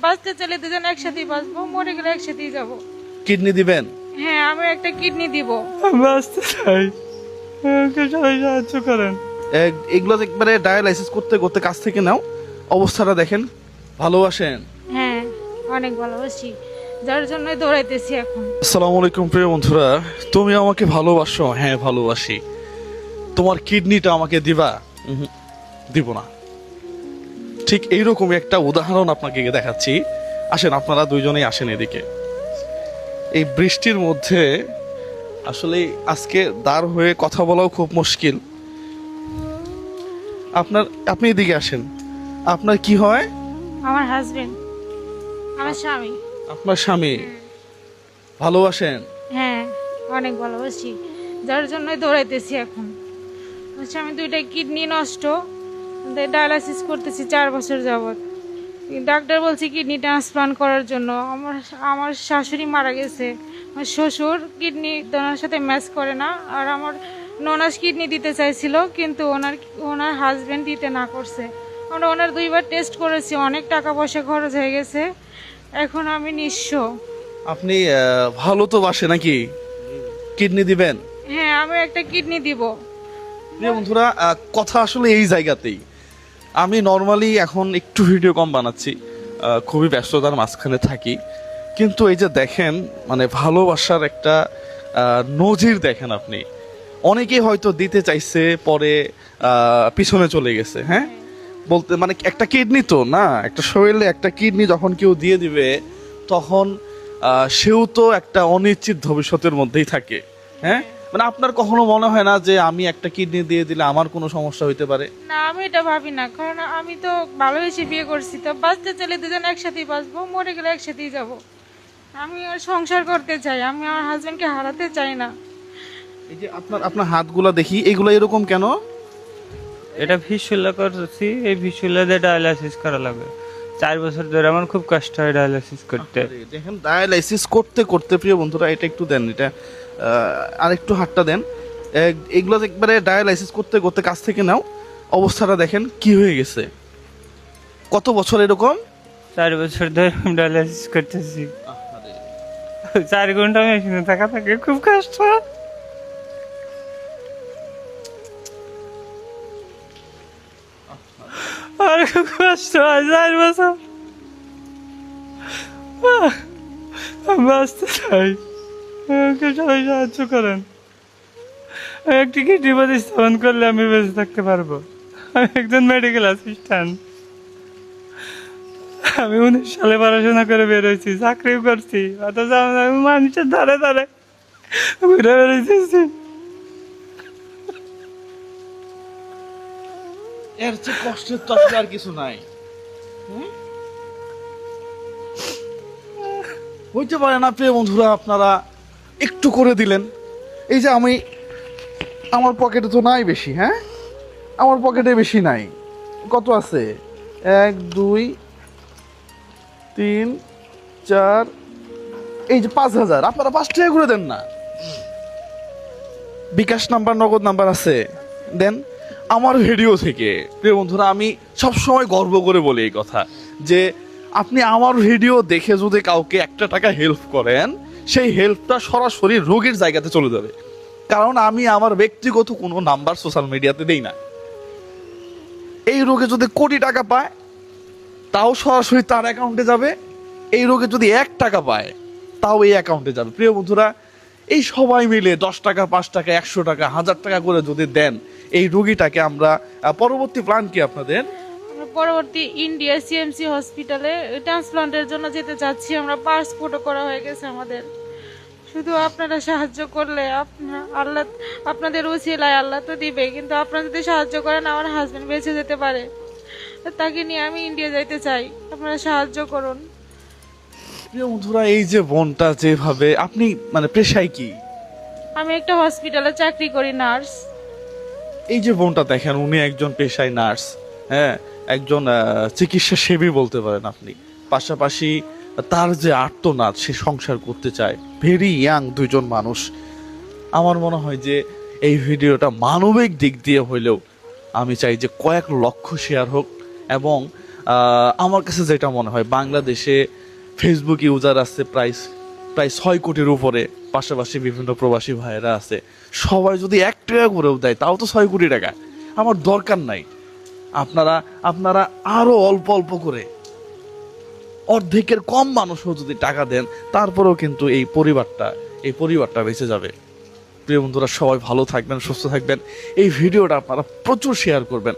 বাঁচতে চাইলে দুজন একসাথেই বাঁচবো, মরে গেলে একসাথেই যাব। কিডনি দিবেন? হ্যাঁ, আমি একটা কিডনি দিব। বাঁচতে চাই, আমাকে সবাই সাহায্য করেন। এগুলো একবারে ডায়ালাইসিস করতে করতে কাছ থেকে নাও, অবস্থাটা দেখেন। ভালোবাসেন? হ্যাঁ, অনেক ভালোবাসি, যার জন্যই দৌড়াইতেছি এখন। আসসালামু আলাইকুম প্রিয় বন্ধুরা, তুমি আমাকে ভালোবাসো? হ্যাঁ ভালোবাসি। তোমার কিডনিটা আমাকে দিবা? দিব না। ঠিক এইরকমই একটা উদাহরণ আপনাকে দেখাচ্ছি। আসেন, আপনারা দুইজনেই আসেন এদিকে। এই বৃষ্টির মধ্যে আসলে আজকে দাঁড় হয়ে কথা বলাও খুব মুশকিল। আপনি এদিকে আসেন। আপনার কি হয়? আমার হাজবেন্ড, আমার স্বামী। আপনার স্বামী? ভালোবাসেন? হ্যাঁ, অনেক ভালোবাসি, যার জন্যই দৌড়াইতেছি এখন। আমি দুইটা কিডনি নষ্ট, ডায়ালাইসিস করতেছি 4 বছর যাবত। ডাক্তার বলছে কিডনি ট্রান্সপ্লান্ট করার জন্য। আমার শাশুড়ি মারা গেছে, আমার শ্বশুর কিডনি ওনার সাথে ম্যাচ করে না। আর আমার ননাস কিডনি দিতে চাইছিল, কিন্তু ওনার হাজবেন্ড দিতে না করছে। আমরা ওনার 2বার টেস্ট করেছি, অনেক টাকা পয়সা খরচ হয়ে গেছে। এখন আমি নিঃস্ব। আপনি ভালো তো বাসে নাকি? কিডনি দিবেন? হ্যাঁ, আমি একটা কিডনি দিব। প্রিয় বন্ধুরা, কথা আসলে এই জায়গাতেই। আমি নর্মালি এখন একটু ভিডিও কম বানাচ্ছি, খুবই ব্যস্ততার মাঝখানে থাকি, কিন্তু এই যে দেখেন, মানে ভালোবাসার একটা নজির দেখেন আপনি। অনেকেই হয়তো দিতে চাইছে, পরে পিছনে চলে গেছে। হ্যাঁ, বলতে মানে একটা কিডনি তো না, একটা শরীরে একটা কিডনি যখন কেউ দিয়ে দিবে, তখন সেও তো একটা অনিশ্চিত ভবিষ্যতের মধ্যেই থাকে। হ্যাঁ, মানে আপনার কখনো মনে হয় না যে আমি একটা কিডনি দিয়ে দিলে আমার কোনো সমস্যা হইতে পারে? না, আমি এটা ভাবি না, কারণ আমি তো ভালোবেসে বিয়ে করছি। তো বাঁচতে চাইলে দুজন একসাথেই বাঁচবো, মরে গেলে একসাথেই যাব। আমি আর সংসার করতে চাই, আমি আমার হাজবেন্ডকে হারাতে চাই না। এই যে আপনার হাতগুলা দেখি, এগুলো এরকম কেন? এটা ভিসুলা করছি, এই ভিসুলা দিয়ে ডায়ালাইসিস করা লাগে। 4 বছর ধরে আমার খুব কষ্ট হয় ডায়ালাইসিস করতে। দেখেন, ডায়ালাইসিস করতে করতে প্রিয় বন্ধুরা, এটা একটু দেন, এটা আর একটু হাতটা দেন। এগুলো একবারে ডায়ালাইসিস করতে করতে কাছ থেকে নাও, অবস্থাটা দেখেন কি হয়ে গেছে। কত বছর এরকম? 4 বছর ধরে আমি ডায়ালাইসিস করতেছি। 4 ঘন্টা মেশিনে থাকা থাকে, খুব কষ্ট হয়। আর খুব কষ্ট হয় 4 বছর। আমি বাঁচতে চাই, আমাকে সবাই সাহায্য করেন। আমি একটি কিডনি প্রতিস্থাপন করলে আমি বেঁচে থাকতে পারবো। আমি একজন মেডিকেল অ্যাসিস্ট্যান্ট। আমি 19 সালে পড়াশোনা করে বেরোইছি, চাকরিও করছি, অথচ আমি মানুষের ধারে ধারে ঘুরে বেরোইতেছি। এর চেয়ে কষ্টের তো আসলে আর কিছু নাই। হইতে পারে না প্রিয় বন্ধুরা, আপনারা একটু করে দিলেন। এই যে আমার পকেটে তো নাই বেশি। হ্যাঁ, আমার পকেটে বেশি নাই। কত আছে? 1 2 3 4, এই যে 5000। আপনারা 5 টাকা করে দেন না? বিকাশ নাম্বার, নগদ নাম্বার আছে, দেন। আমার ভিডিও থেকে প্রিয় বন্ধুরা, আমি সবসময় গর্ব করে বলি এই কথা, যে আপনি আমার ভিডিও দেখে যদি কাউকে 1 টাকা হেল্প করেন, সেই হেল্পটা সরাসরি রোগীর জায়গাতে চলে যাবে। কারণ আমি আমার ব্যক্তিগত কোনো নাম্বার সোশ্যাল মিডিয়াতে দেই না। এই রোগে যদি কোটি টাকা পায়, তাও সরাসরি তার অ্যাকাউন্টে যাবে। এই রোগে যদি 1 টাকা পায়, তাও এই অ্যাকাউন্টে যাবে। প্রিয় বন্ধুরা, এই সবাই মিলে 10 টাকা, 5 টাকা, 100 টাকা, 1000 টাকা করে যদি দেন, এই রোগীটাকে আমরা পরবর্তী প্ল্যান কি আপনাদের? আমরা পরবর্তী ইন্ডিয়া সিএমসি হসপিটালে ট্রান্সপ্লান্টের জন্য যেতে চাচ্ছি। আমরা পাসপোর্টও করা হয়ে গেছে আমাদের। শুধু আপনারা সাহায্য করলে, আল্লাহ আপনাদের উছিলায় আল্লাহ তো দিবে, কিন্তু আপনারা যদি সাহায্য করেন, আমার হাজবেন্ড বেঁচে যেতে পারে। তাকে নিয়ে আমি ইন্ডিয়া যাইতে চাই, আপনারা সাহায্য করুন। প্রিয় বন্ধুরা, এই যে বোনটা যেভাবে, আপনি মানে পেশায় কি? আমি একটা হসপিটালে চাকরি করি, নার্স। এই যে বোনটা দেখেন, উনি একজন পেশায় নার্স। হ্যাঁ, একজন চিকিৎসা সেবী বলতে পারেন আপনি। পাশাপাশি তার যে আর্তনাদ, সে সংসার করতে চায়। ভেরি ইয়াং দুইজন মানুষ। আমার মনে হয় যে এই ভিডিওটা মানবিক দিক দিয়ে হইলেও আমি চাই যে কয়েক লক্ষ শেয়ার হোক, এবং আমার কাছে যেটা মনে হয়, বাংলাদেশে ফেসবুক ইউজার আছে প্রায় 6 কোটির উপরে, পাশাপাশি বিভিন্ন প্রবাসী ভাইয়েরা আছে। সবাই যদি 1 টাকা করেও দেয় তাও তো 6 কোটি টাকা। আমার দরকার নাই। আপনারা আরো অল্প অল্প করে, অর্ধেকের কম মানুষও যদি টাকা দেন, তারপরেও কিন্তু এই পরিবারটা বেঁচে যাবে। প্রিয় বন্ধুরা, সবাই ভালো থাকবেন, সুস্থ থাকবেন। এই ভিডিওটা আপনারা প্রচুর শেয়ার করবেন।